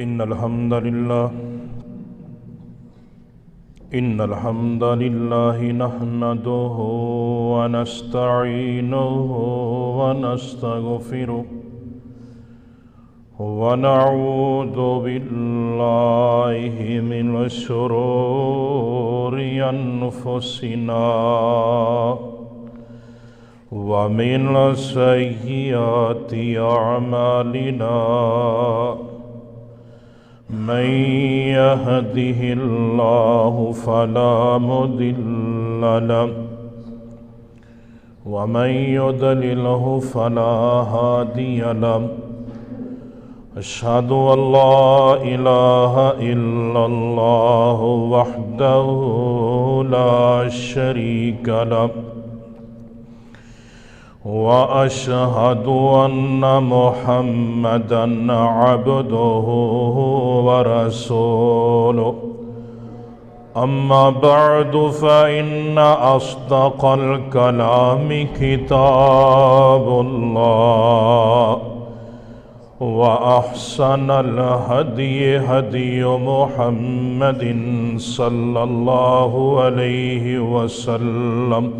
إن الحمد لله نحمده ونستعينه ونستغفره ونعوذ بالله من شرور أنفسنا ومن سيئات أعمالنا من يهده الله فلا مضل له ومن يضلله فلا هادي له أشهد أن لا إله إلا الله وحده لا شريك له وأشهد أن محمدًا عبده ورسوله أما بعد فإن أصدق الكلام كتاب الله وأحسن الهدي هدي محمد صلى الله عليه وسلم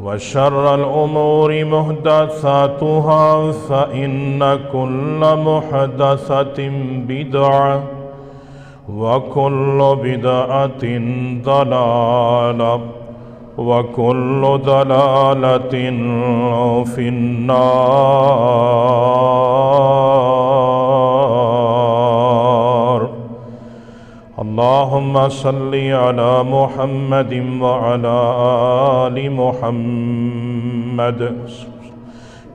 وشر الأمور محدثاتها فإن كل محدثة بدعة وكل بدعة ضلالة وكل ضلالة في النار. اللهم صل على محمد وعلى آل محمد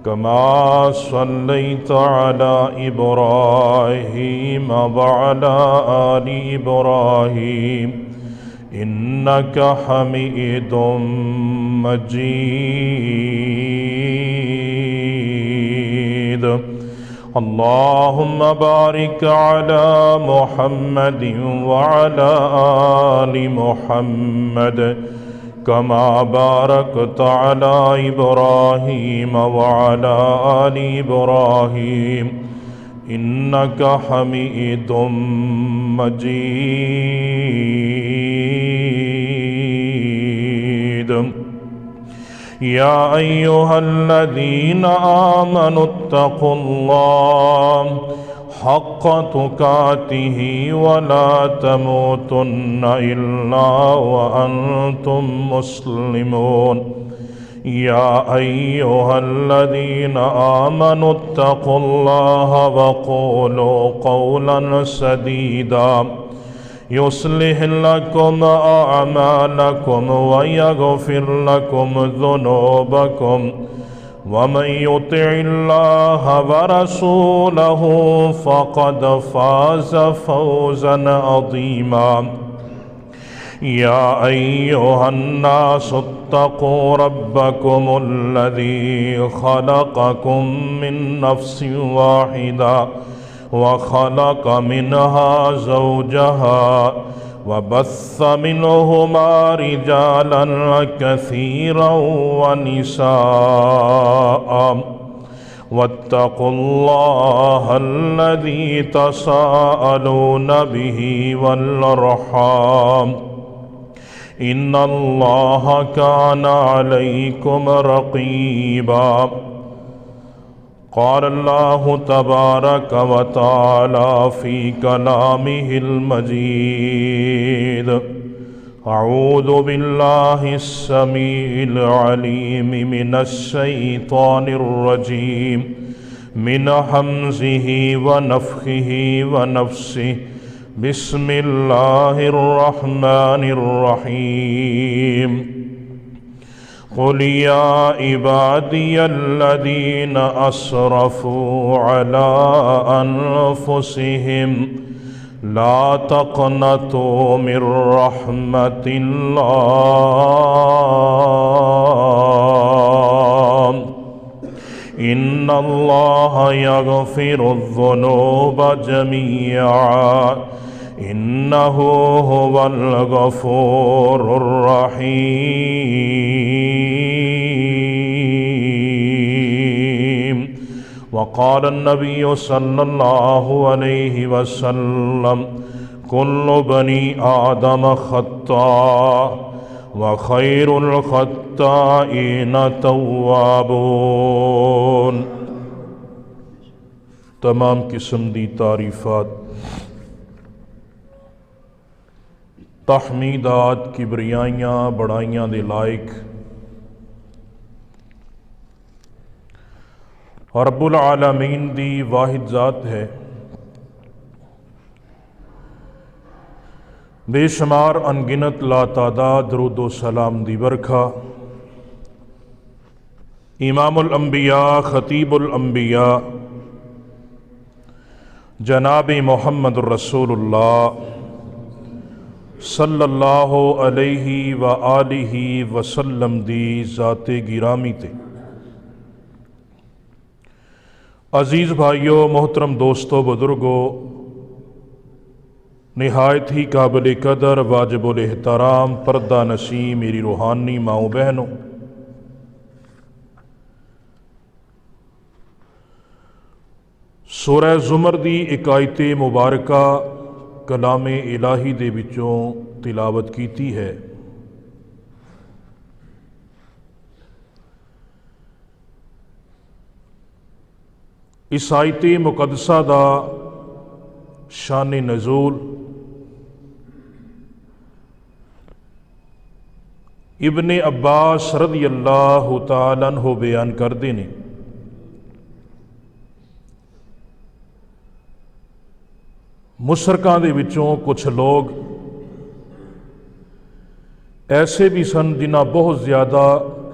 كما صليت على إبراهيم وعلى آل إبراهيم إنك حميد مجيد. اللهم بارك على محمد وعلى آل محمد كما باركت على إبراهيم وعلى آل إبراهيم إنك حميد مجيد. يا أيها الذين آمنوا اتقوا الله حق تقاته ولا تموتن إلا وأنتم مسلمون. يا أيها الذين آمنوا اتقوا الله وقولوا قولا سديدا يصلح لكم أعمالكم ويغفر لكم ذنوبكم ومن يطع الله ورسوله فقد فاز فوزا عظيما. يا أيها الناس اتقوا ربكم الذي خلقكم من نفس واحدة وخلق منها زوجها وبث منهما رجالا كثيرا ونساء واتقوا الله الذي تساءلون به والأرحام إن الله كان عليكم رقيبا. قال الله تبارك وتعالى في كلامه المجيد: أعوذ بالله السميع العليم من الشيطان الرجيم من همزه ونفخه ونفسه. بسم الله الرحمن الرحيم. قل يا عبادي الذين أسرفوا على أنفسهم لا تقنطوا من رحمة الله إن الله يغفر الذنوب جميعا إنه هو الغفور الرحيم. وقال النبي صلى الله عليه وسلم كل بني آدم خطاء وخير الخطائين توابون۔ تمام قسم دی تعریفات، تحمیدات، کبریائیاں، بڑائیاں دے لائق رب العالمین دی واحد ذات ہے۔ بے شمار انگنت لا تعداد درود و سلام دی برکھا امام الانبیاء خطیب الانبیاء جناب محمد الرسول اللہ صلی اللہ علیہ وآلہ وسلم دی ذات گرامی تے۔ عزیز بھائیو، محترم دوستو، بزرگو، نہایت ہی قابل قدر، واجب الاحترام، پردہ نشین میری روحانی ماؤں بہنوں، سورہ زمر دی ایک آیت مبارکہ کلام الہی دے وچوں تلاوت کیتی ہے۔ اس آیت مقدسہ دا شان نزول ابن عباس رضی اللہ تعالیٰ عنہ بیان کردے نے۔ مشرکاں دے وچوں کچھ لوگ ایسے بھی سن جنہاں بہت زیادہ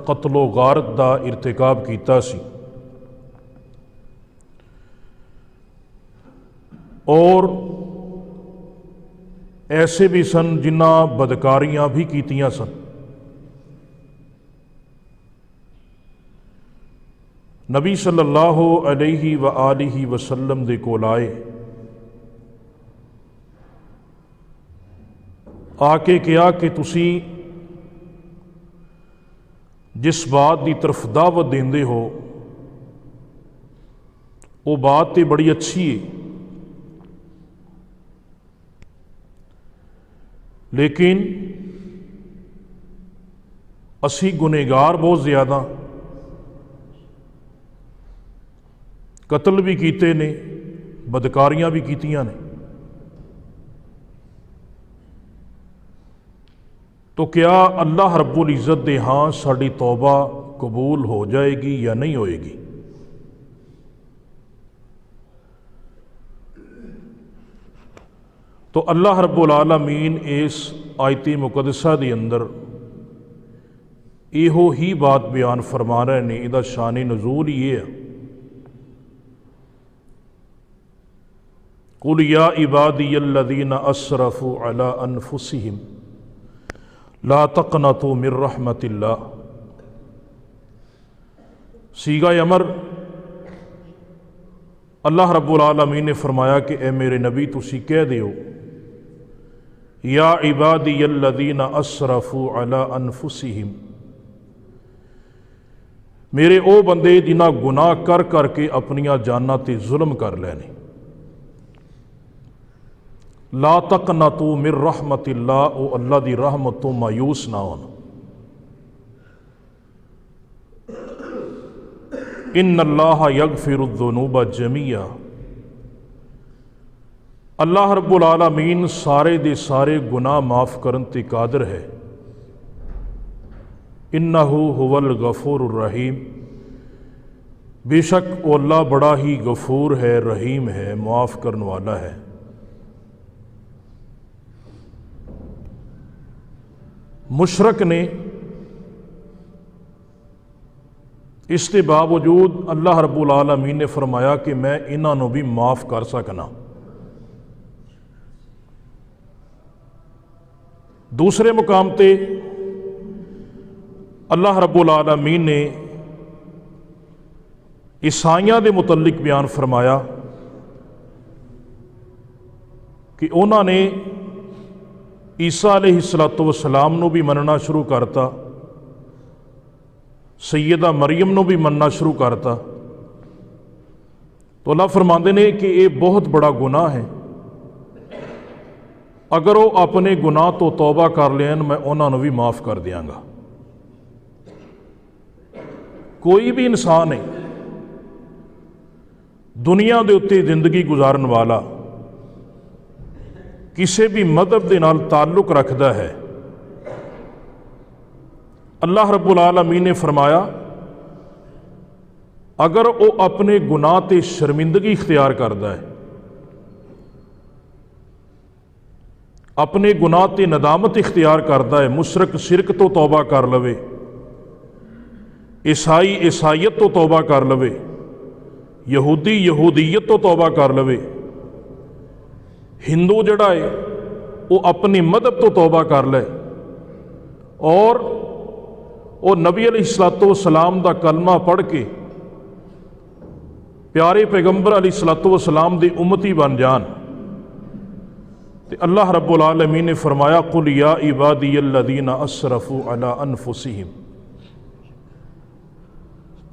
قتل و غارت دا ارتکاب کیتا سی، اور ایسے بھی سن جنہاں بدکاریاں بھی کیتیاں سن۔ نبی صلی اللہ علیہ وآلہ وسلم دے کول آئے، آ کے کہا کہ تسی جس بات دی طرف دعوت دیندے ہو وہ بات تے بڑی اچھی ہے، لیکن اسی گنہگار بہت زیادہ، قتل بھی کیتے نے، بدکاریاں بھی کیتیاں نے، تو کیا اللہ رب العزت دے ہاں ساڑی توبہ قبول ہو جائے گی یا نہیں ہوئے گی؟ تو اللہ رب العالمین اس آیت مقدسہ دے اندر ایہو ہی بات بیان فرما رہے نے۔ ادھا شان نزول یہ ہے، قُلْ يَا عِبَادِيَ الَّذِينَ أَسْرَفُوا عَلَىٰ أَنفُسِهِمْ لَا تَقْنَطُوا مِن رَحْمَةِ اللَّهِ۔ صیغہ امر اللہ رب العالمین نے فرمایا کہ اے میرے نبی تسی کہہ دیو، یا عبادی الذین اسرفوا علی انفسہم، میرے او بندے جنہاں گناہ کر کر کے اپنیاں جاناں تے ظلم کر لینے، لا تقنطوا من رحمت اللہ، او اللہ دی رحمت تو مایوس نہ ہونا۔ ان اللہ یغفر الذنوب جمیعا، اللہ رب العالمین سارے دے سارے گناہ معاف کرن تے قادر ہے۔ انہ هو الغفور الرحیم، بے شک وہ اللہ بڑا ہی غفور ہے، رحیم ہے، معاف کرنے والا ہے۔ مشرک نے اس کے باوجود اللہ رب العالمین نے فرمایا کہ میں انہاں نو بھی معاف کر سکنا۔ دوسرے مقام تے اللہ رب العالمین نے عیسائیاں دے متعلق بیان فرمایا کہ انہوں نے عیسیٰ علیہ السلام نو بھی مننا شروع کرتا، سیدہ مریم نو بھی مننا شروع کرتا، تو اللہ فرماندے نے کہ یہ بہت بڑا گناہ ہے، اگر وہ اپنے گناہ تو توبہ کر لین میں انہوں نے بھی معاف کر دیاں گا۔ کوئی بھی انسان ہے دنیا دے اتنے زندگی گزارن والا کسی بھی مذہب دے نال تعلق رکھتا ہے، اللہ رب العالمین نے فرمایا اگر وہ اپنے گناہ تے شرمندگی اختیار کرتا ہے، اپنے گناہ تے ندامت اختیار کرتا ہے، مشرک شرک تو توبہ کر لوے، عیسائی عیسائیت تو توبہ کر لوے، یہودی یہودیت تو توبہ کر لوے، ہندو جڑا ہے وہ اپنی مذہب تو توبہ کر لے، اور وہ نبی علیہ الصلوۃ والسلام دا کلمہ پڑھ کے پیارے پیغمبر علیہ الصلوۃ والسلام دی امتی بن جان، تے اللہ رب العالمین نے فرمایا قل یا عبادی الذین اسرفوا علی انفسہم،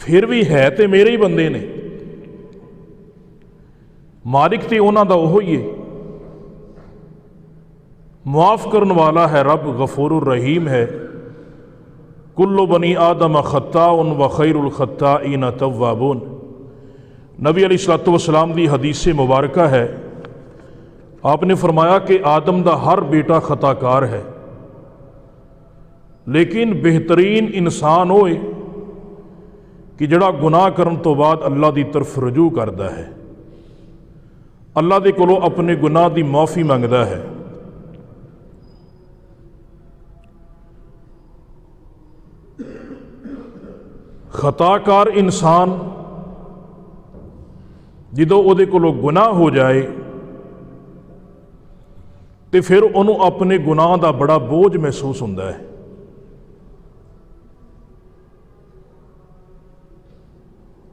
پھر بھی ہے تے میرے ہی بندے نے، مالک تے انہاں دا وہی ہے، معاف کرن والا ہے رب، غفور الرحیم ہے۔ کل بنی آدم خطاء وخیر الخطائین توابون، نبی علیہ الصلوۃ والسلام دی حدیث مبارکہ ہے، آپ نے فرمایا کہ آدم دا ہر بیٹا خطا کار ہے، لیکن بہترین انسان ہوئے کہ جڑا گناہ کرن تو بعد اللہ دی طرف رجوع کردا ہے، اللہ دے کولوں اپنے گناہ دی معافی منگدا ہے۔ خطا کار انسان جدوں وہ کولوں گناہ ہو جائے تو پھر انہوں اپنے گناہ دا بڑا بوجھ محسوس ہوتا ہے،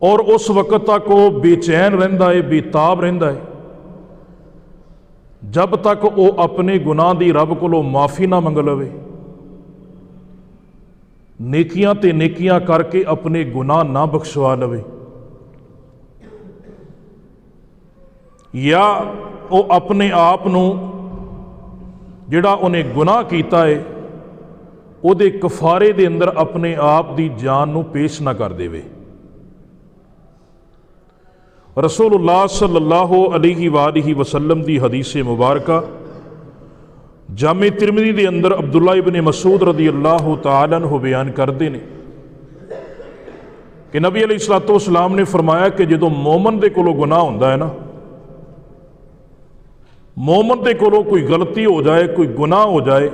اور اس وقت تک وہ بے چین رہندا ہے، بے تاب رہندا ہے، جب تک وہ اپنے گناہ دی رب کولوں معافی نہ منگ لوے، نیکیاں تے نیکیاں کر کے اپنے گناہ نہ بخشوا لوے، یا وہ اپنے آپ نو جڑا انہیں گناہ کیتا ہے او دے کفارے دے اندر اپنے آپ دی جان نو پیش نہ کر دے وے۔ رسول اللہ صلی اللہ علیہ وآلہ وسلم دی حدیث مبارکہ جامع ترمذی دے اندر عبداللہ ابن مسعود رضی اللہ تعالیٰ عنہ بیان کردے نے کہ نبی علیہ الصلوۃ والسلام نے فرمایا کہ جدوں مومن دے کولوں گناہ ہوندا ہے نا، مومن دے کولوں کوئی غلطی ہو جائے، کوئی گناہ ہو جائے،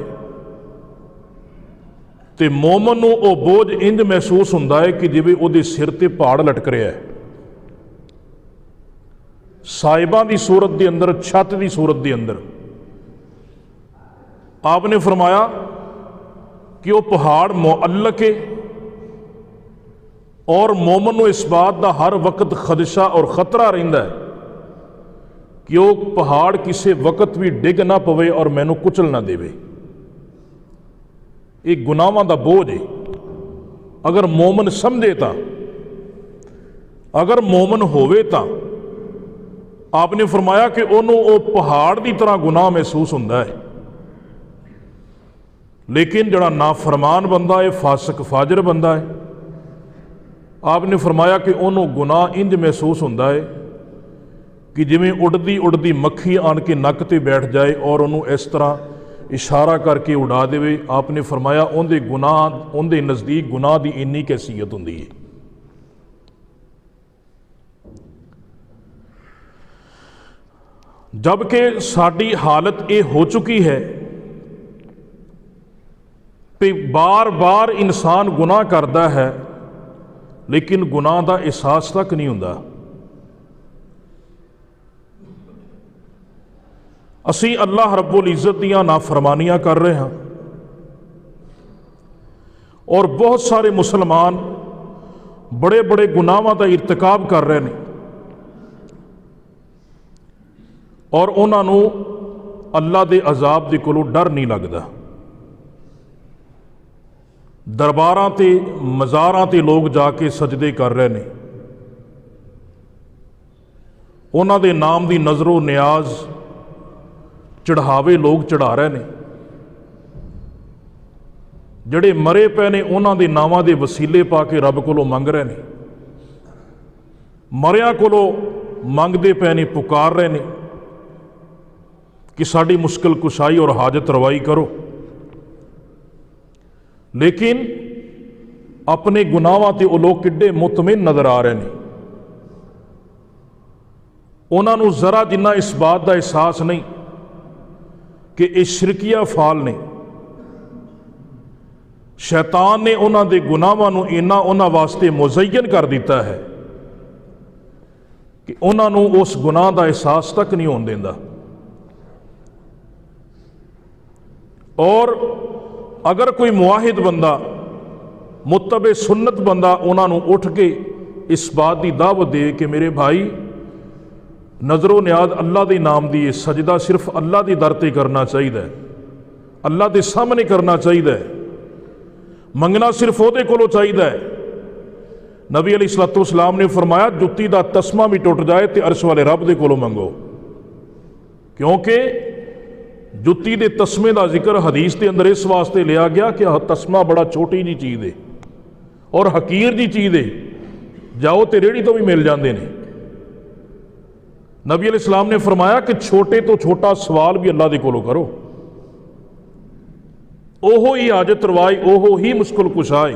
تے مومن نو او بوجھ انج محسوس ہوندا ہے کہ جویں او دے سر تے پہاڑ لٹک رہا ہے، صاحباں دی صورت دے اندر، چھت دی صورت دے اندر۔ آپ نے فرمایا کہ وہ پہاڑ معلق ہے، اور مومن نو اس بات دا ہر وقت خدشہ اور خطرہ رہندا ہے کہ وہ پہاڑ کسی وقت بھی ڈگ نہ پوے اور مینوں کچل نہ دے۔ ایک گناہاں دا بوجھ ہے، اگر مومن سمجھے تا، اگر مومن ہوئے تا، آپ نے فرمایا کہ انہوں وہ پہاڑ دی طرح گناہ محسوس ہوندا ہے، لیکن جڑا نافرمان بندہ ہے، فاسق فاجر بندہ ہے، آپ نے فرمایا کہ انہوں گناہ انج محسوس ہوندا ہے کہ جویں اڑدی اڑدی مکھی آن کے نک تے بیٹھ جائے اور انہوں اس طرح اشارہ کر کے اڑا دے۔ آپ نے فرمایا اندے گناہ، اندے نزدیک گناہ دی انی کیفیت ہوندی ہے۔ جبکہ ساری حالت یہ ہو چکی ہے کہ بار بار انسان گناہ کرتا ہے لیکن گناہ دا احساس تک نہیں ہوندا۔ اسی اللہ رب العزت دیاں نافرمانیاں کر رہے ہیں، اور بہت سارے مسلمان بڑے بڑے گناہاں دا ارتکاب کر رہے ہیں، اور انہاں نو اللہ دے عذاب دے کولوں ڈر نہیں لگدا۔ درباراں تے مزاراں تے لوگ جا کے سجدے کر رہے ہیں، ਉਹਨਾਂ ਦੇ ਨਾਮ ਦੀ ਨਜ਼ਰੋ ਨਿਆਜ਼ ਚੜ੍ਹਾਵੇ ਲੋਕ ਚੜ੍ਹਾ ਰਹੇ ਨੇ। ਜਿਹੜੇ ਮਰੇ ਪਏ ਨੇ ਉਹਨਾਂ ਦੇ ਨਾਵਾਂ ਦੇ ਵਸੀਲੇ ਪਾ ਕੇ ਰੱਬ ਕੋਲੋਂ ਮੰਗ ਰਹੇ ਨੇ। ਮਰਿਆਂ ਕੋਲੋਂ ਮੰਗਦੇ ਪਏ ਨੇ, ਪੁਕਾਰ ਰਹੇ ਨੇ کہ ساڑی مشکل کشائی اور حاجت روائی کرو۔ لیکن اپنے گناہاں تے وہ لوگ کڈے مطمئن نظر آ رہے ہیں۔ انہاں نوں ذرا جنہ اس بات دا احساس نہیں کہ یہ شرکیہ فعال نے۔ شیطان نے انہاں دے گناہاں نوں انہاں واسطے مزین کر دیتا ہے کہ انہاں نوں اس گناہ دا احساس تک نہیں ہون دیندا۔ اور اگر کوئی موحد بندہ، متبع سنت بندہ انہاں نوں اٹھ کے اس بات دی دعوت دے کہ میرے بھائی نظر و نیاز اللہ دے نام دی، سجدہ صرف اللہ دی در تے کرنا چاہیے، اللہ دے سامنے کرنا چاہیے، منگنا صرف وہ دے کولوں چاہیے۔ نبی علیہ الصلوۃ والسلام نے فرمایا جتی دا تسمہ بھی ٹوٹ جائے تے عرش والے رب دے کولوں منگو، کیونکہ جتی دے تسمے دا ذکر حدیث دے اندر اس واسطے لیا گیا کہ تسمہ بڑا چھوٹی جی چیز ہے اور حقیر جی چیز ہے، جاؤ تے ریڑھی تو بھی مل جاندے نے۔ نبی علیہ السلام نے فرمایا کہ چھوٹے تو چھوٹا سوال بھی اللہ دے کولوں کرو، اوہو ہی حاجت روائی، اوہو ہی مشکل کشائی۔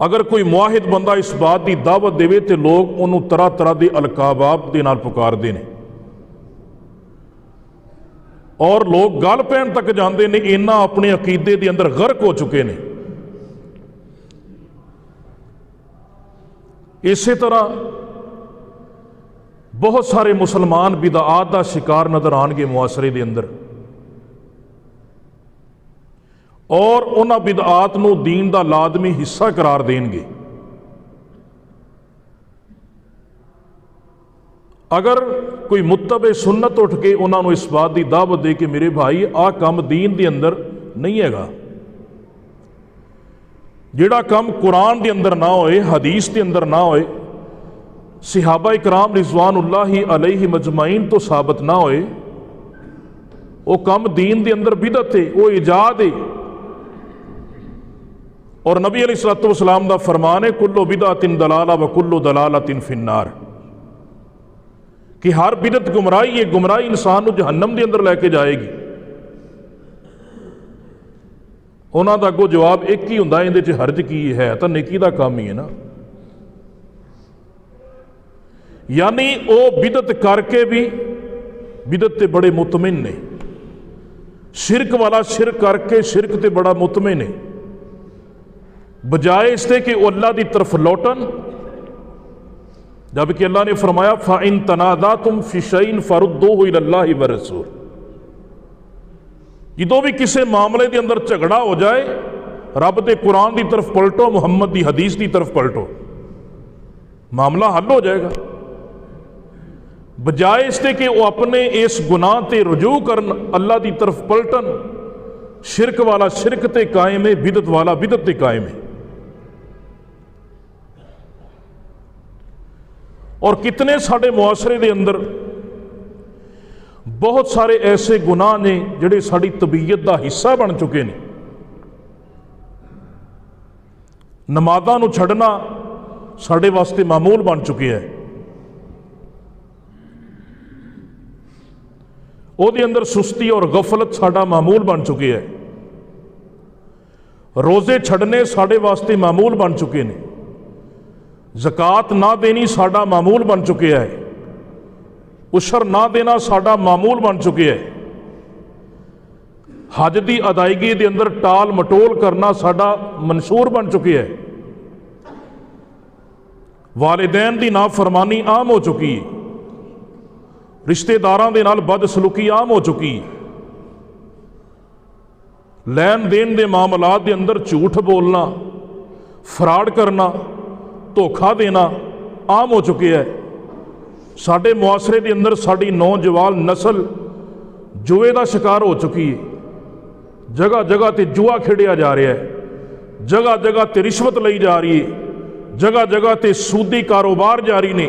اگر کوئی موحد بندہ اس بات دی دعوت دے تے لوگ انہوں طرح طرح دے القابات دے نال پکار دے نے، اور لوگ گل پہن تک جاندے نے، انہاں اپنے عقیدے دے اندر غرق ہو چکے نے۔ اسی طرح بہت سارے مسلمان بدعات دا شکار نظر آن گے معاشرے دے اندر، اور انہاں بدعات نو دین دا لازمی حصہ قرار دین گے۔ اگر کوئی متبع سنت اٹھ کے انہاں نو اس بات دی دعوت دے کہ میرے بھائی آ کام دین دے اندر نہیں ہے گا، جیڑا کام قرآن دے اندر نہ ہوئے، حدیث دے اندر نہ ہوئے، صحابہ اکرام رضوان اللہ علیہ مجمعین تو ثابت نہ ہوئے، وہ کام دین دے اندر بدعت ہے، وہ ایجاد ہے۔ اور نبی علیہ الصلوۃ والسلام دا فرمان ہے کلو بدعۃ ضلالہ وکلو ضلالۃ فی النار، کہ ہر بدعت گمراہی ہے، گمراہی انسان نو جہنم دے اندر لے کے جائے گی۔ انہاں دا اگوں جواب ایک ہی ہوندا ہے، اندے چ حرج کی ہے، تو نیکی دا کام ہی ہے نا۔ یعنی او بدعت کر کے بھی بدعت تے بڑے مطمئن نے، شرک والا شرک کر کے شرک تے بڑا مطمئن ہے، بجائے اس تے کہ وہ اللہ دی طرف لوٹن، جبکہ اللہ نے فرمایا فَإِن تَنَازَعْتُمْ فِي شَيْءٍ فَرُدُّوهُ إِلَى اللَّهِ وَالرَّسُولِ۔ جدوں بھی کسی معاملے دے اندر جھگڑا ہو جائے، رب دے قرآن دی طرف پلٹو، محمد دی حدیث دی طرف پلٹو، معاملہ حل ہو جائے گا، بجائے اس تے کہ وہ اپنے اس گناہ تے رجوع کرن، اللہ دی طرف پلٹن۔ شرک والا شرک تے قائم ہے، بدعت والا بدعت تے قائم ہے۔ اور کتنے ساڑے معاشرے دے اندر بہت سارے ایسے گناہ نے جڑے ساڑی طبیعت دا حصہ بن چکے نے۔ نمازاں نو چھڑنا ساڑے واسطے معمول بن چکے ہے، او دے اندر سستی اور غفلت ساڑا معمول بن چکے ہے، روزے چھڑنے ساڑے واسطے معمول بن چکے نے، زکوٰۃ نہ دینی ساڑا معمول بن چکے ہے، عشر نہ دینا ساڑا معمول بن چکے ہے، حج دی ادائیگی دے اندر ٹال مٹول کرنا ساڑا منشور بن چکے ہے، والدین دی نافرمانی عام ہو چکی ہے، رشتہ داراں دے نال بد سلوکی عام ہو چکی ہے، لین دین دے معاملات دے اندر جھوٹ بولنا، فراڈ کرنا، دھوکھا دینا عام ہو چکے ہے۔ ساڈے معاشرے دے اندر ساڑی نوجوان نسل جوئے دا شکار ہو چکی ہے، جگہ جگہ تے جوا کھیڑیا جا رہا ہے، جگہ جگہ تے رشوت لئی جا رہی ہے، جگہ جگہ تے سودی کاروبار جاری نے۔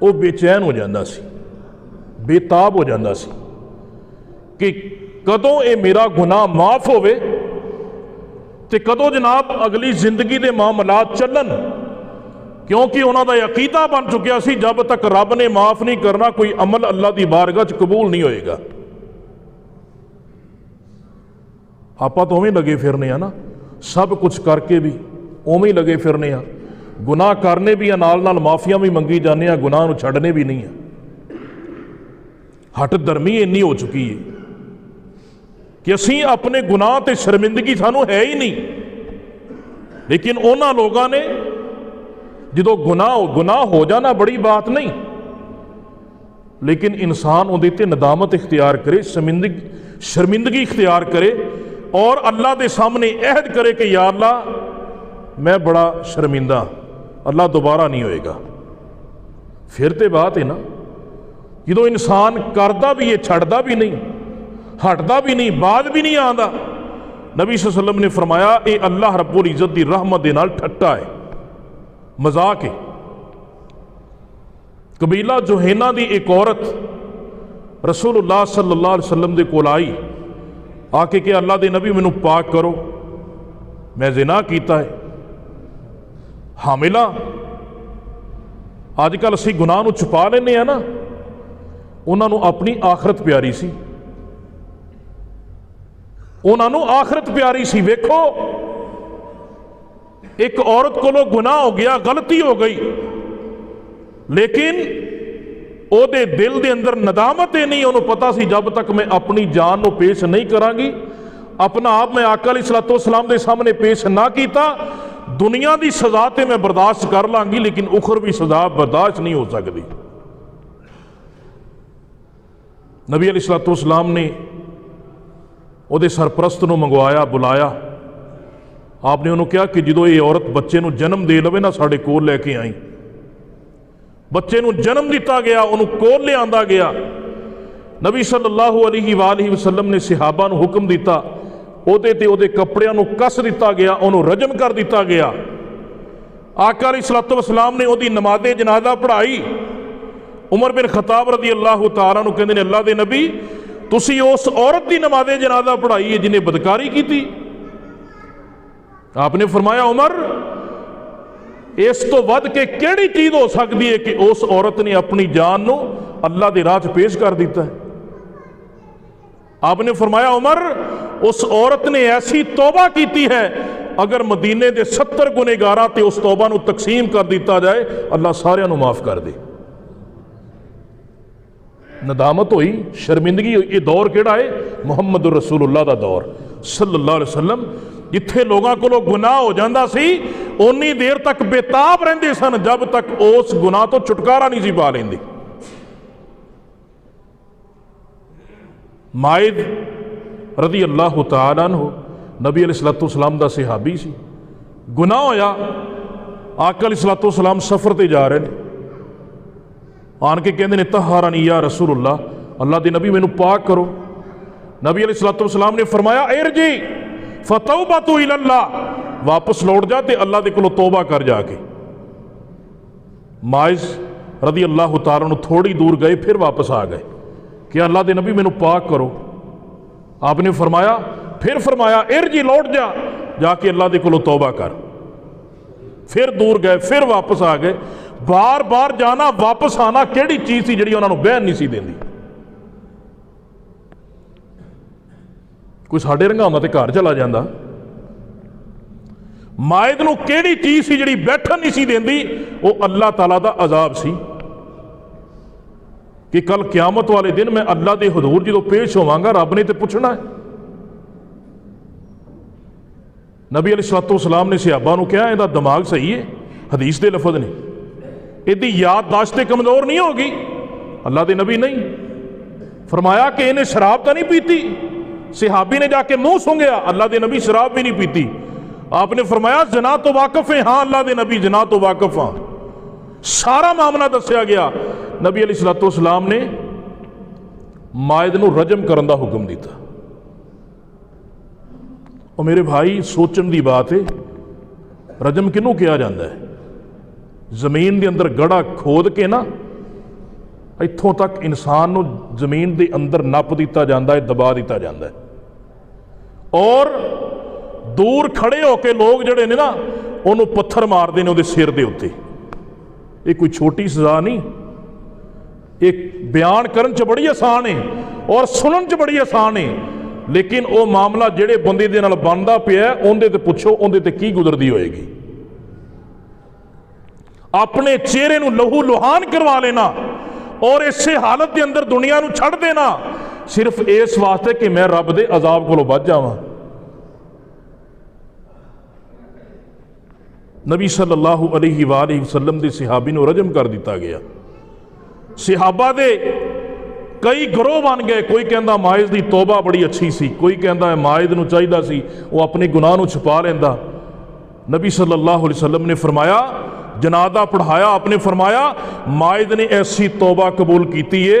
وہ بےچین ہو جاتا سی، بےتاب ہو جاتا سی کہ کدوں یہ میرا گناہ معاف ہوئے تے کدوں جناب اگلی زندگی دے معاملات چلن، کیونکہ انہوں دا عقیدہ بن چکیا سی جب تک رب نے معاف نہیں کرنا کوئی عمل اللہ دی بارگاہ چ قبول نہیں ہوئے گا۔ آپ تو اویں لگے پھرنے ہیں نا، سب کچھ کر کے بھی اویں لگے پھرنے ہیں، گناہ کرنے بھی ہیں نال نال معافیاں بھی منگی جانے ہیں، گناہ نو چھڑنے بھی نہیں ہیں۔ ہٹ درمی اینی ہو چکی ہے کہ اسی اپنے گناہ تے شرمندگی سانو ہے ہی نہیں، لیکن انہاں لوگاں نے جدو گناہ ہو جانا بڑی بات نہیں، لیکن انسان اندے تے ندامت اختیار کرے، شرمندگی اختیار کرے اور اللہ دے سامنے عہد کرے کہ یا اللہ میں بڑا شرمندہ، اللہ دوبارہ نہیں ہوئے گا۔ پھر تے بات ہے نا، جدو انسان کردا بھی ہے چھڑدا بھی نہیں، ہٹدا بھی نہیں، بعد بھی نہیں آندا، نبی صلی اللہ علیہ وسلم نے فرمایا اے اللہ رب العزت دی رحمت دے نال ٹھٹا ہے، مذاق ہے۔ قبیلہ جوہینہ دی ایک عورت رسول اللہ صلی اللہ علیہ وسلم دے کول آئی، آ کے کہ اللہ دے نبی مینوں پاک کرو، میں زنا کیتا ہے، حاملہ۔ آج کل اسی گناہ نو چھپا لینے ہیں نا، انہاں نو اپنی آخرت پیاری سی، انہاں نو آخرت پیاری سی۔ ویکھو ایک عورت کو لو گناہ ہو گیا، غلطی ہو گئی، لیکن او دے دل دے اندر ندامت ہی نہیں، انہوں پتا سی جب تک میں اپنی جان نو پیش نہیں کراں گی، اپنا آپ میں آقا علیہ السلام دے سامنے پیش نہ کیتا، دنیا دی سزا تے میں برداشت کر لاں گی لیکن اخروی سزا برداشت نہیں ہو سکتی۔ نبی علیہ السلام نے او دے سرپرست نو منگوایا، بلایا، آپ نے انہوں کہا کہ جدو یہ عورت بچے نو جنم دے لوے نا ساڑھے کول لے کے آئیں، بچے نو جنم دیتا گیا، انہوں کول لے آندا گیا، نبی صلی اللہ علیہ وآلہ وسلم نے صحابہ نو حکم دیتا، او دے کپڑیاں نو کس دیتا گیا، انہوں رجم کر دیتا گیا۔ آقا علیہ السلام نے او دی نماز جنازہ پڑھائی۔ عمر بن خطاب رضی اللہ تعالیٰ عنہ کہندے نے اللہ دے نبی تسی اس عورت دی نماز جنازہ پڑھائی ہے جنہیں بدکاری کی تھی؟ آپ نے فرمایا عمر اس تو ود کے کیڑی چیز ہو سکتی ہے کہ اس عورت نے اپنی جان نو اللہ دے راہ پیش کر دیتا ہے؟ آپ نے فرمایا عمر اس عورت نے ایسی توبہ کیتی ہے اگر مدینے دے 70 گنہگاراں تے اس توبہ نو تقسیم کر دیتا جائے اللہ سارے نو معاف کر دے۔ ندامت ہوئی، شرمندگی ہوئی۔ یہ دور کیڑا ہے؟ محمد رسول اللہ دا دور صلی اللہ علیہ وسلم، جتھے لوگاں کو گناہ ہو جاندہ سی اونی دیر تک بےتاب رہندے سن جب تک اس گناہ تو چھٹکارا نہیں سی پا لیندے۔ مائد رضی اللہ تعالیٰ عنہ نبی علیہ السلام دا صحابی سی، گناہ ہویا، آقا علیہ السلام سفر تے جا رہے ہیں، آن کے کہندے نے طہرنی یا رسول اللہ، اللہ دے نبی مینوں پاک کرو۔ نبی علیہ السلام نے فرمایا ارجی فتوبۃ الی اللہ، واپس لوٹ جا تے اللہ دے کولوں توبہ کر جا کے۔ مائز رضی اللہ تعالیٰ عنہ تھوڑی دور گئے پھر واپس آ گئے کہ اللہ دے نبی مینوں پاک کرو۔ آپ نے فرمایا ارجی لوٹ جا کے اللہ دے کولوں توبہ کر۔ پھر دور گئے پھر واپس آ گئے۔ بار بار جانا واپس آنا کیڑی چیز سی جڑی انہوں نے بہن نہیں سی دیندی؟ کوئی ساڈے رنگا ہوندا تے گھر چلا جاندا۔ مائد نو کیڑی چیز سی جڑی بیٹھن نہیں سی دیندی؟ وہ اللہ تعالیٰ دا عذاب سی کہ کل قیامت والے دن میں اللہ دے حضور جدو پیش ہوواں گا رب نے تے پوچھنا ہے۔ نبی علیہ السلام نے صحابہ نو کہا یہ دماغ صحیح ہے؟ حدیث دے لفظ نے، یہ یادداشت کمزور نہیں ہوگی؟ اللہ دے نبی نہیں فرمایا کہ انہیں شراب تو نہیں پیتی؟ صحابی نے جا کے منہ سونگیا، اللہ دے نبی شراب بھی نہیں پیتی۔ آپ نے فرمایا زنا تو واقف ہیں؟ ہاں اللہ دے نبی زنا تو واقف ہاں۔ سارا معاملہ دسیا گیا۔ نبی علیہ السلام نے مائد نو رجم کرن دا حکم دیتا۔ اور میرے بھائی سوچن دی بات ہے، رجم کنوں کیا جاندہ ہے؟ زمین دے اندر گڑا کھود کے نا ਇੱਥੋਂ ਤੱਕ ਇਨਸਾਨ ਨੂੰ ਜ਼ਮੀਨ ਦੇ ਅੰਦਰ ਨੱਪ ਦਿੱਤਾ ਜਾਂਦਾ ਹੈ, ਦਬਾ ਦਿੱਤਾ ਜਾਂਦਾ ਹੈ। ਔਰ ਦੂਰ ਖੜੇ ਹੋ ਕੇ ਲੋਕ ਜਿਹੜੇ ਨੇ ਨਾ ਉਹਨੂੰ ਪੱਥਰ ਮਾਰਦੇ ਨੇ ਉਹਦੇ ਸਿਰ ਦੇ ਉੱਤੇ। ਇਹ ਕੋਈ ਛੋਟੀ ਸਜ਼ਾ ਨਹੀਂ, ਇਹ ਬਿਆਨ ਕਰਨ 'ਚ ਬੜੀ ਆਸਾਨ ਹੈ ਔਰ ਸੁਣਨ 'ਚ ਬੜੀ ਆਸਾਨ ਹੈ, ਲੇਕਿਨ ਉਹ ਮਾਮਲਾ ਜਿਹੜੇ ਬੰਦੇ ਦੇ ਨਾਲ ਬਣਦਾ ਪਿਆ ਉਹਦੇ ਤੇ ਪੁੱਛੋ ਉਹਦੇ ਤੇ ਕੀ ਗੁਜ਼ਰਦੀ ਹੋਏਗੀ। ਆਪਣੇ ਚਿਹਰੇ ਨੂੰ ਲਹੂ ਲੁਹਾਨ ਕਰਵਾ ਲੈਣਾ ਔਰ ਇਸੇ ਹਾਲਤ ਦੇ ਅੰਦਰ ਦੁਨੀਆ ਨੂੰ ਛੱਡ ਦੇਣਾ ਸਿਰਫ ਇਸ ਵਾਸਤੇ ਕਿ ਮੈਂ ਰੱਬ ਦੇ ਅਜ਼ਾਬ ਕੋਲੋਂ ਬਚ ਜਾਵਾਂ। ਨਬੀ ਸੱਲੱਲਾਹੁ ਅਲੈਹਿ ਵਸੱਲਮ ਦੇ ਸਹਾਬੀ ਨੂੰ ਰਜਮ ਕਰ ਦਿੱਤਾ ਗਿਆ। ਸਹਾਬਾ ਦੇ ਕਈ ਗਰੋਹ ਬਣ ਗਏ। ਕੋਈ ਕਹਿੰਦਾ ਮਾਇਜ਼ ਦੀ ਤੋਬਾ ਬੜੀ ਅੱਛੀ ਸੀ, ਕੋਈ ਕਹਿੰਦਾ ਮਾਇਜ਼ ਨੂੰ ਚਾਹੀਦਾ ਸੀ ਉਹ ਆਪਣੇ ਗੁਨਾਹ ਨੂੰ ਛੁਪਾ ਲੈਂਦਾ। ਨਬੀ ਸੱਲੱਲਾਹੁ ਅਲੈਹਿ ਵਸੱਲਮ ਨੇ ਫਰਮਾਇਆ, ਜਨਾਜ਼ਾ ਪੜ੍ਹਾਇਆ, ਆਪਨੇ ਫਰਮਾਇਆ ਮਾਇਜ਼ ਨੇ ਐਸੀ ਤੋਬਾ ਕਬੂਲ ਕੀਤੀ ਹੈ।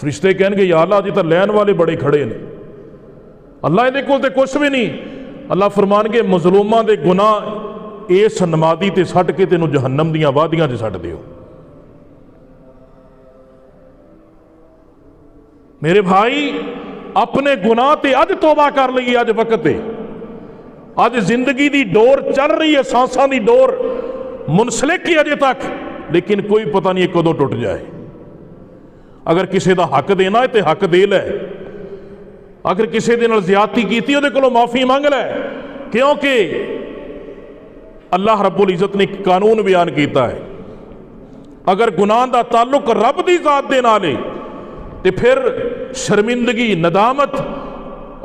فرشتے کہیں گے یا اللہ جی تو لین والے بڑے کھڑے نے، اللہ یہ کول تے کچھ بھی نہیں۔ اللہ فرمان گے مظلوماں دے گناہ اس نمازی تے سٹ کے تینوں جہنم دیاں وادیاں چ سٹ دیو۔ میرے بھائی اپنے گناہ تے اج توبہ کر لئیے، اج وقت ہے، اج زندگی دی ڈور چل رہی ہے، سانساں دی ڈور منسلک ہی اجے تک، لیکن کوئی پتہ نہیں کدوں ٹوٹ جائے۔ اگر کسی دا حق دینا ہے تے حق دے لے، اگر کسی دے نال زیادتی کیتی وہ کولوں معافی مانگ لے، کیونکہ اللہ رب العزت نے ایک قانون بیان کیتا ہے، اگر گناہ دا تعلق رب دی ذات دے نال ہے تے پھر شرمندگی، ندامت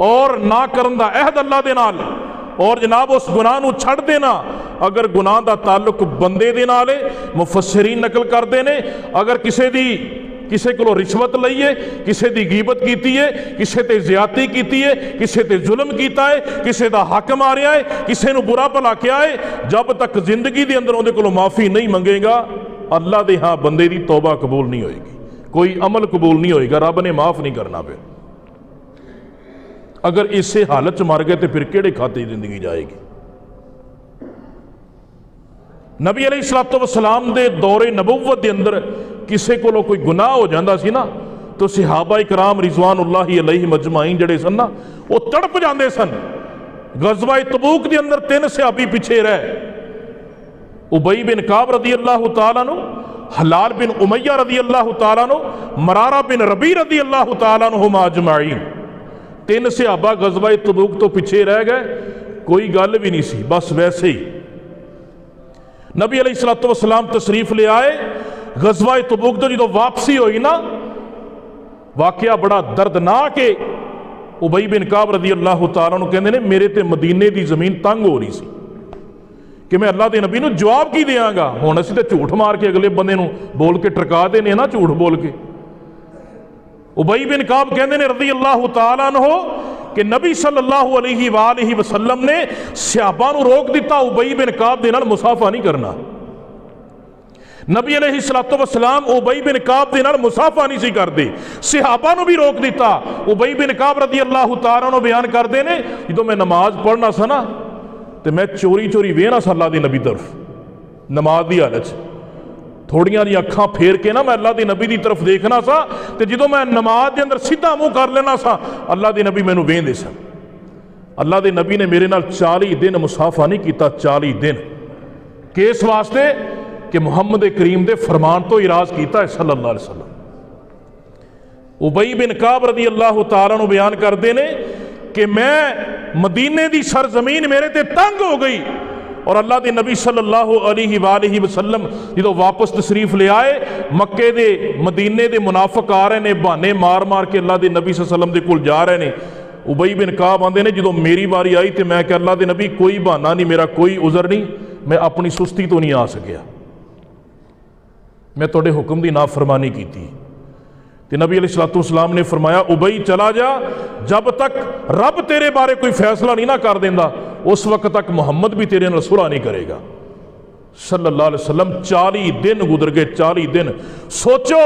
اور نہ کرن دا عہد اللہ دے نال، اور جناب اس گناہ نو چھڑ دینا اگر گناہ دا تعلق بندے دے نال ہے۔ مفسرین نقل کردے نے اگر کسے کو رشوت لئیے، کسے دی غیبت کیتی ہے، کسے تے زیادتی کیتی ہے، کسے تے ظلم کیتا ہے، کسے دا حق ماریا ہے، کسے نو برا بھلا کیا ہے، جب تک زندگی دے اندر اندے کو معافی نہیں منگے گا اللہ دے ہاں بندے دی توبہ قبول نہیں ہوئے گی، کوئی عمل قبول نہیں ہوئے گا، رب نے معاف نہیں کرنا۔ پھر اگر اسے حالت مر گئے تو پھر کیڑے کھاتے زندگی جائے گی۔ نبی علیہ الصلوۃ والسلام دے دور نبوت دے اندر کسے کو کوئی گناہ ہو جاندہ سی نا تو صحابہ کرام رضوان اللہ علیہ مجمعین جڑے سن نا وہ تڑپ جاندے سن۔ غزوہ تبوک دے اندر 3 صحابی پیچھے رہے، ابی بن کعب رضی اللہ تعالیٰ عنہ، حلال بن امیہ رضی اللہ تعالیٰ عنہ، مرارہ بن ربیع رضی اللہ تعالیٰ عنہم اجمعین۔ 3 صحابہ غزوہ تبوک تو پیچھے رہ گئے، کوئی گل بھی نہیں سی، بس ویسے ہی نبی علیہ الصلوۃ والسلام تشریف لے آئے۔ غزوہ تبوک تو جدو واپسی ہوئی نا، واقعہ بڑا دردناک ہے۔ ابی بن کعب رضی اللہ تعالیٰ عنہ کہندے نے میرے تے مدینے دی زمین تنگ ہو رہی سی کہ میں اللہ دے نبی نو جواب کی دیاں گا، ہن اسی تے جھوٹ مار کے اگلے بندے نو بول کے ٹرکا دینے نا، جھوٹ بول کے۔ ابی بن کعب کہندے نے رضی اللہ تعالیٰ عنہ کہ نبی صلی اللہ علیہ وآلہ وسلم نے صحابہ نو روک دیتا ابی بن کعب دے نال مصافحہ نہیں کرنا۔ نبی علیہ الصلوۃ والسلام ابی بن کعب دے نال مصافحہ نہیں سی کردے، صحابہ نو بھی روک دیتا۔ ابی بن کعب رضی اللہ تعالیٰ عنہ بیان کردے نے جدوں میں نماز پڑھنا سا نا تے میں چوری چوری وینا سا اللہ دے نبی طرف، نماز دی حالت تھوڑیاں دی اکھاں پھیر کے نا میں اللہ دے نبی دی طرف دیکھنا سا تے جدوں میں نماز دے اندر سیدھا منہ کر لینا سا اللہ دے نبی مینوں ویندے سن۔ اللہ دے نبی نے میرے نال 40 دن مصافحہ نہیں کیتا، 40 دن، کس واسطے کہ محمد کریم دے فرمان تو اراض کیتا ہے صلی اللہ علیہ وسلم۔ ابی بن کعب رضی اللہ تعالیٰ عنہ بیان کردے نے کہ میں مدینے دی سرزمین میرے تے تنگ ہو گئی، اور اللہ دے نبی صلی اللہ علیہ وآلہ وسلم جدو واپس تشریف لے آئے، مکے دے مدینے دے منافق آ رہے نے بہانے مار مار کے اللہ دے نبی صلی اللہ علیہ وسلم دے کول جا رہے نے۔ ابی بن کعب آندے نے جدو میری باری آئی تے میں کہ اللہ دے نبی کوئی بہانہ نہیں، میرا کوئی عذر نہیں، میں اپنی سستی تو نہیں آ سکیا، میں تواڈے حکم دی نافرمانی کیتی۔ کہ نبی علیہ الصلوۃ والسلام نے فرمایا ابی چلا جا، جب تک رب تیرے بارے کوئی فیصلہ نہیں نہ کر دیندا اس وقت تک محمد بھی تیرے نال صلح نہیں کرے گا صلی اللہ علیہ وسلم۔ 40 دن گزر گئے، 40 دن۔ سوچو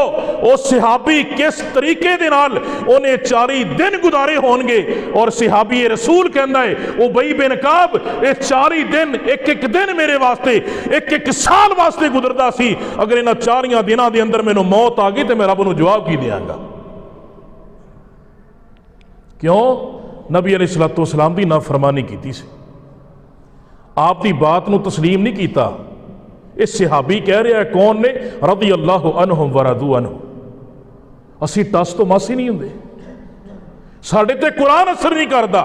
وہ صحابی کس طریقے دے نال انہیں 40 دن گزارے ہون گے، اور صحابی رسول کہندا ہے ابی بن کعب یہ 40 دن ایک ایک دن میرے واسطے ایک ایک سال واسطے گزردا سی، اگر انہاں 40 دناں دے اندر مینوں موت آ گئی تو میں رب نو جواب کی دیاں گا۔ کیوں؟ نبی علیہ الصلوۃ والسلام دی نافرمانی کیتی سی، آپ دی بات نو تسلیم نہیں کیتا۔ اس صحابی کہہ رہا ہے کون نے؟ رضی اللہ عنہم ورضوا عنہ۔ اسی ٹس تو ماسی نہیں ہوندے، ساڈے تے قرآن اثر نہیں کردا،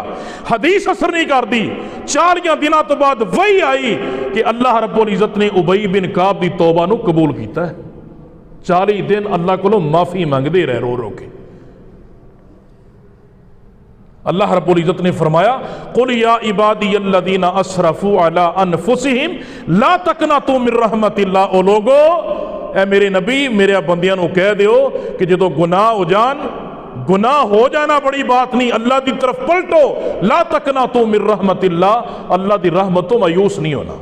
حدیث اثر نہیں کردی۔ 40 دنوں تو بعد وہی آئی کہ اللہ رب العزت نے ابی بن کعب دی توبہ نو قبول کیتا ہے۔ 40 دن اللہ کو معافی مانگدے رہے رو رو کے۔ اللہ رب العزت نے فرمایا قل یا عبادی الذین اسرفوا علی انفسہم لا تقنطوا من رحمت اللہ۔ او لوگو اے میرے نبی میرے بندیاں نو کہہ دیو کہ جدو گناہ ہو جان، گناہ ہو جانا بڑی بات نہیں، اللہ دی طرف پلٹو، لا تقنطوا من رحمت اللہ، اللہ دی رحمت تو مایوس نہیں ہونا۔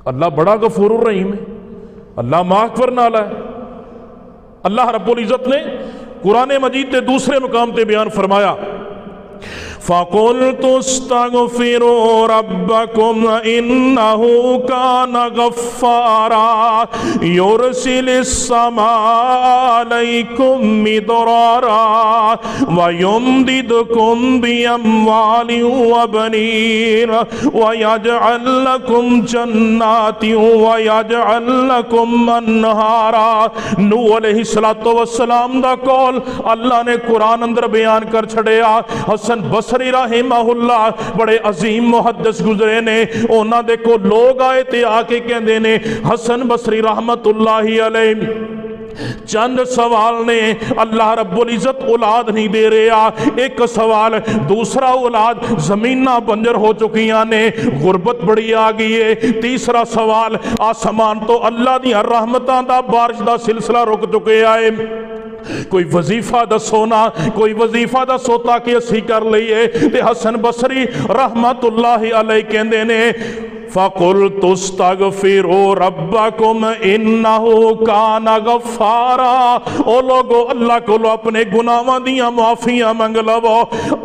اللہ بڑا غفور الرحیم ہے، اللہ معاف کرنے والا ہے۔ اللہ رب العزت نے قرآن مجید کے دوسرے مقام تے بیان فرمایا فَقُلْتُ اسْتَغْفِرُوا رَبَّكُمْ إِنَّهُ كَانَ غَفَّارًا يُرْسِلِ السَّمَاءَ عَلَيْكُمْ مِدْرَارًا وَيُمْدِدْكُمْ بِأَمْوَالٍ وَبَنِينَ وَيَجْعَلْ لَكُمْ جَنَّاتٍ وَيَجْعَلْ لَكُمْ أَنْهَارًا۔ نوح علیہ السلام دا قول اللہ نے قرآن اندر بیان کر چھڑیا۔ حسن بصری رحمہ اللہ بڑے عظیم محدث گزرے نے، اونا دیکھو لوگ آئے تے آکے کہندے نے حسن بصری رحمت اللہ علیہ چند سوال نے، اللہ رب العزت اولاد نہیں دے رہا، ایک سوال، دوسرا اولاد زمینہ بنجر ہو چکیاں نے، غربت بڑی آگئی ہے، تیسرا سوال آسمان تو اللہ دیاں رحمتاں دا بارش دا سلسلہ رک چکے آئے، کوئی وظیفہ دسو نا، کوئی وظیفہ دسو تاکہ اسی کر لئیے۔ تے حسن بصری رحمت اللہ علیہ کہندے نے فَقُلْتُ اسْتَغْفِرُوا رَبَّكُمْ إِنَّهُ كَانَ غَفَّارًا۔ او لوگو اللہ کو اپنے گناہاں دیاں معافیاں منگ لو،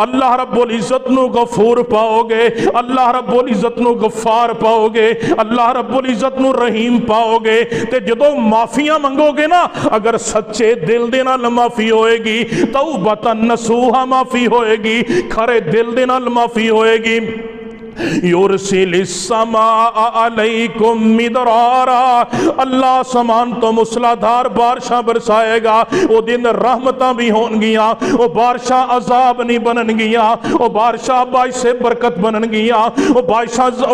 اللہ رب العزت نو غفور پاؤ گے، اللہ رب العزت نو غفار پاؤ گے، اللہ رب العزت نو رحیم پاؤ گے۔ تے جدو معافیاں منگو گے نا، اگر سچے دل دے نال معافی ہوئے گی، توبۃ نصوحا معافی ہوئے گی، کھرے دل دے نال معافی ہوئے گی۔ یرسل السماء علیکم مدرارا، اللہ سمان تو مسلادھار بارشاں برسائے گا، وہ دن رحمتاں بھی ہون گیاں، وہ بارشاں عذاب نہیں بنن گیاں، وہ بارشاں باعث برکت بنن گیاں، وہ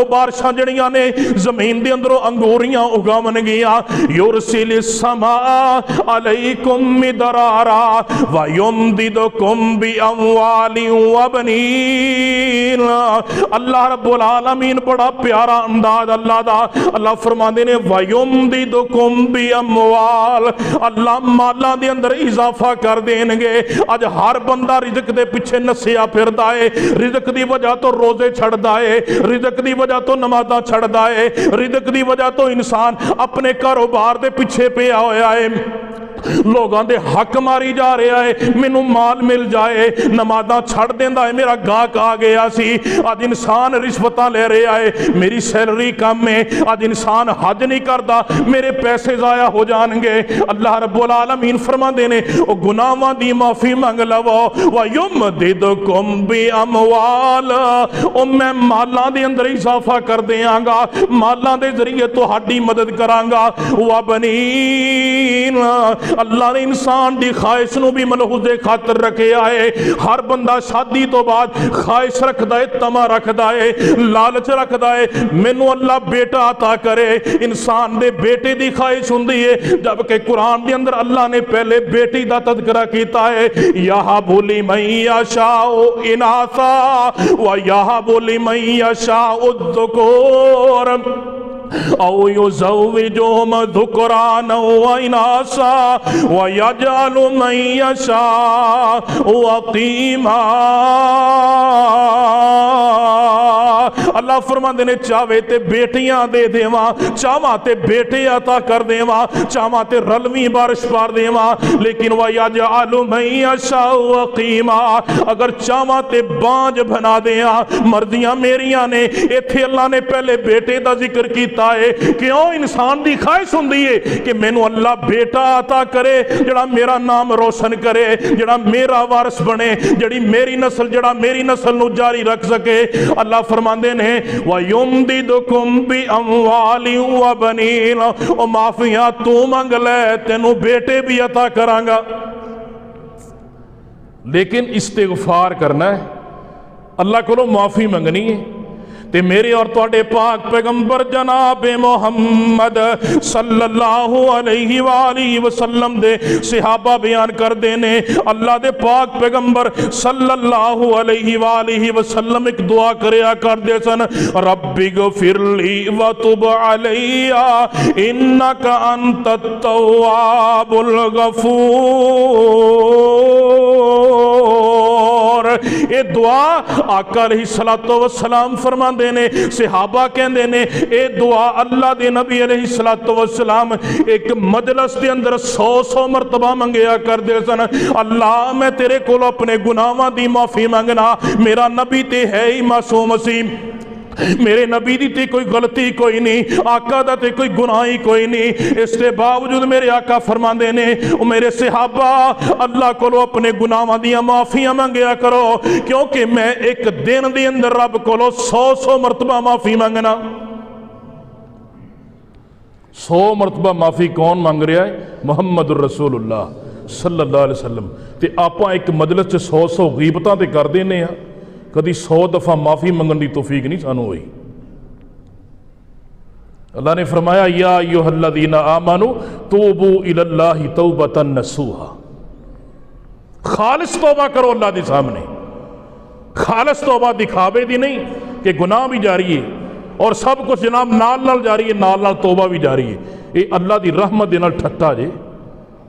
بارشاں جڑیاں نے زمین دے اندروں انگوریاں اگاون گیاں۔ یرسل السماء علیکم مدرارا ویمددکم باموال وبنین۔ اللہ رب العالمین بڑا پیارا انداز اللہ دا، اللہ فرماندے نے وَيُمْدِدُكُمْ بِأَمْوَالٍ، اللہ مالاں دے اندر اضافہ کر دیں گے۔ آج ہر بندہ رزق دے پیچھے نسیا پھر دائے، رزق دی وجہ تو روزے چھڑ دائے، رزق دی وجہ تو نمازاں چھڑ دائے، رزق دی وجہ تو انسان اپنے کاروبار دے پیچھے پہ آیا ہے، لوگاں دے حق ماری جا رہا ہے، مینوں مال مل جائے، نمازاں چھڑ دیندا ہے، میرا گاہک آ گیا سی۔ آج انسان رشوتاں لے رہا ہے، میری سیلری کم ہے، آج انسان حج نہیں کردا، میرے پیسے ضائع ہو جان گے۔ اللہ رب العالمین فرماندے نے او گناہاں دی معافی منگ لو، وَيُمْدِدْكُمْ بِأَمْوَالٍ، او میں مالاں دے اندر اضافہ کر دیاں گا، مالاں دے ذریعے تو ہڈی مدد کراں گا، وَبَنِينَ، اللہ نے انسان دی خواہش نو بھی ملحوظ خاطر رکھے آئے۔ ہر بندہ شادی تو بعد خواہش رکھ دائے، تما رکھ دائے، لالچ رکھ دائے، مینوں اللہ بیٹا عطا کرے، انسان دے بیٹے دی خواہش ہوندی ہے، جبکہ قرآن دے اندر اللہ نے پہلے بیٹی دا تذکرہ کیتا ہے، یَہَبُ لِمَن یَشَاءُ اِنَاثًا وَیَہَبُ لِمَن یَشَاءُ الذُّکُورَ او یزوجہم ذکرانا واناثا ویجعل من یشاء عقیما۔ اللہ فرماندے نے چاہے تے بیٹیاں دے دیواں، چاہواں تے بیٹے عطا کر دیواں، چاہواں تے رلویں بارش پار دیواں، لیکن ویجعل من یشاء عقیما، اگر چاہواں تے بانج بنا دیاں، مرضیاں میریاں نے۔ ایتھے اللہ نے پہلے بیٹے دا ذکر کیتا ہے، کیوں؟ انسان دی خواہش ہوندی ہے کہ مینوں اللہ بیٹا عطا کرے جڑا میرا نام روشن کرے، جڑا میرا وارث بنے، جڑی میری نسل نو جاری رکھ سکے۔ اللہ فرماندے نے وَيُمْدِدُكُمْ بِأَمْوَالٍ وَبَنِينَ، او معافیاں تو منگ لے، تینوں بیٹے بھی عطا کراں گا، لیکن استغفار کرنا ہے، اللہ کو معافی منگنی ہے۔ تے میرے اور تواڈے پاک پیغمبر جناب محمد صلی اللہ علیہ وآلہ وسلم دے صحابہ بیان کر دینے، اللہ دے پاک پیغمبر صلی اللہ علیہ وآلہ وسلم ایک دعا کریا کر دے سن، رب اغفر لی وتب علی انک انت التواب الغفور۔ اے اے دعا آقا علیہ الصلوۃ والسلام فرماندے نے، صحابہ کہندے نے اے دعا اللہ دے نبی علیہ الصلوۃ والسلام ایک مجلس دے اندر 100 مرتبہ منگیا کردے سن، اللہ میں تیرے کول اپنے گناہاں دی معافی منگنا، میرا نبی تے ہے ہی معصوم سی، میرے نبی دی تے کوئی غلطی کوئی نہیں، آقا دا تے کوئی گناہ ہی کوئی نہیں، اس کے باوجود میرے آقا فرماندے نے او میرے صحابہ اللہ کولو اپنے گناہاں دیاں معافیاں منگیا کرو، کیونکہ میں ایک دن دے اندر رب کولو 100 مرتبہ معافی منگنا۔ 100 مرتبہ معافی کون مانگ رہا ہے؟ محمد الرسول اللہ صلی اللہ علیہ وسلم۔ تے آپاں ایک مجلس 100 غیبتاں تے کر دینے ہیں، کدی 100 دفعہ معافی منگن دی توفیق نہیں سانو ہوئی۔ اللہ نے فرمایا یا ایھا الذین آمنوا توبوا الی اللہ توبۃ نصوحا، خالص توبہ کرو اللہ کے سامنے، خالص توبہ دکھاوے دی نہیں کہ گناہ بھی جاری ہے اور سب کچھ جناب نال نال جاری ہے، نال نال توبہ بھی جاری ہے، یہ اللہ دی رحمت دے نال ٹھٹا جے،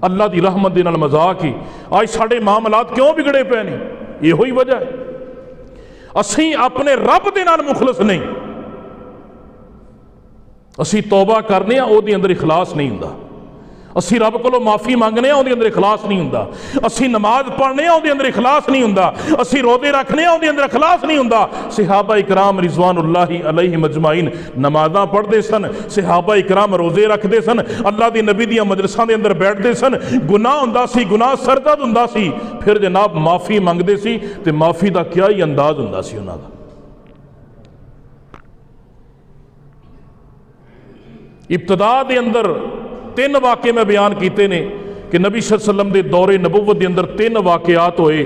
اللہ دی رحمت دے نال مذاق ہی۔ آج ساڈے معاملات کیوں بگڑے پے نے؟ یہ ہوئی وجہ ہے، اسی اپنے رب دے نال مخلص نہیں، اسی توبہ کرنے ہیں او دے اندر اخلاص نہیں ہوندا، اسی رب کو معافی مانگنے ہیں او دے اندر اخلاص نہیں ہوندا، اسی نماز پڑھنے ہیں او دے اندر اخلاص نہیں ہوندا، اسی روزے رکھنے ہیں او دے اندر اخلاص نہیں ہوندا۔ صحابہ اکرام رضوان اللہ علیہم اجمعین نمازاں پڑھتے سن، صحابہ اکرام روزے رکھتے سن، اللہ دی نبی دیاں مجلساں دے اندر بیٹھتے سن، گناہ ہوندا سی، گناہ سرزد ہوندا سی، پھر جناب معافی منگدے سی تے معافی دا کیا ہی انداز ہوندا سی انہاں دا۔ ابتدا دے اندر 3 واقعے میں بیان کیتے نے کہ نبی صلی اللہ علیہ وسلم دے دور نبوت دے اندر 3 واقعات ہوئے،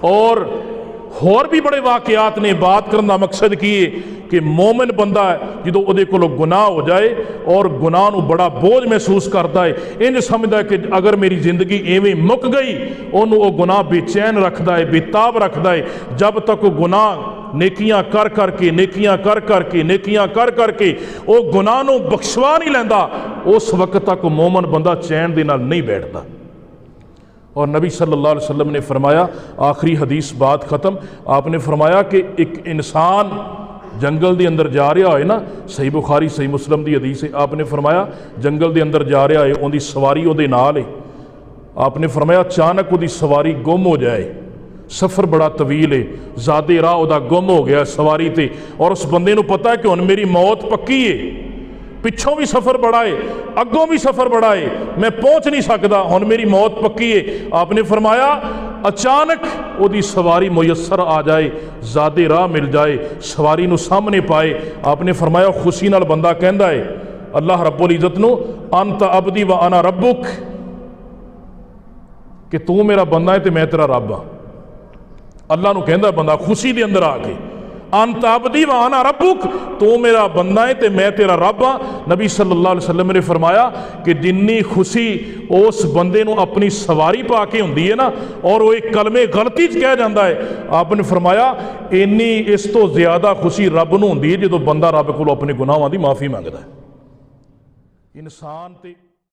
اور بھی بڑے واقعات نے۔ بات کرنے کا مقصد کی ہے کہ مومن بندہ ہے جدو وہ دے کولو گناہ ہو جائے اور گناہ نو بڑا بوجھ محسوس کرتا ہے، انج سمجھتا ہے کہ اگر میری زندگی ایویں مک گئی، انہوں وہ گناہ بے چین رکھتا ہے، بے تاب رکھتا ہے، جب تک وہ گناہ نیکیاں کر کر کے نیکیاں کر کر کے نیکیاں کر کر کے وہ گناہ نو بخشوا نہیں لیندا، اس وقت تک مومن بندہ چین دے نال نہیں بیٹھتا۔ اور نبی صلی اللہ علیہ وسلم نے فرمایا، آخری حدیث بات ختم، آپ نے فرمایا کہ ایک انسان جنگل دے اندر جا رہا ہے نا، صحیح بخاری صحیح مسلم دی حدیث ہے، آپ نے فرمایا جنگل دے اندر جا رہا ہے، ان دی سواری وہ دے نال ہے، آپ نے فرمایا اچانک وہ دی سواری گم ہو جائے، سفر بڑا طویل ہے، زیادہ راہ وہ گم ہو گیا سواری تے، اور اس بندے نو پتہ ہے کہ ہن میری موت پکی ہے، پچھوں بھی سفر بڑا ہے، اگوں بھی سفر بڑا ہے، میں پہنچ نہیں سکتا، ہن میری موت پکی ہے۔ آپ نے فرمایا اچانک وہ دی سواری میسر آ جائے، زیادہ راہ مل جائے، سواری نو سامنے پائے، آپ نے فرمایا خوشی نال بندہ کہندا ہے اللہ رب العزت نو انت عبدی و انا ربک، کہ تو میرا بندہ ہے تے میں تیرا رب ہاں۔ اللہ نو کہندا بندہ خوشی دے اندر آ کے انت عبدی و انا ربک، تو میرا بندہ ہے تے میں تیرا رب ہاں۔ نبی صلی اللہ علیہ وسلم نے فرمایا کہ جنی خوشی اس بندے نو اپنی سواری پا کے ہوندی ہے نا، اور وہ ایک کلمے غلطی کہہ جاندہ ہے، آپ نے فرمایا اینی اس تو زیادہ خوشی رب نو ہوندی ہے جدو بندہ رب کو اپنے گناہاں دی معافی مانگدا ہے۔ انسان تے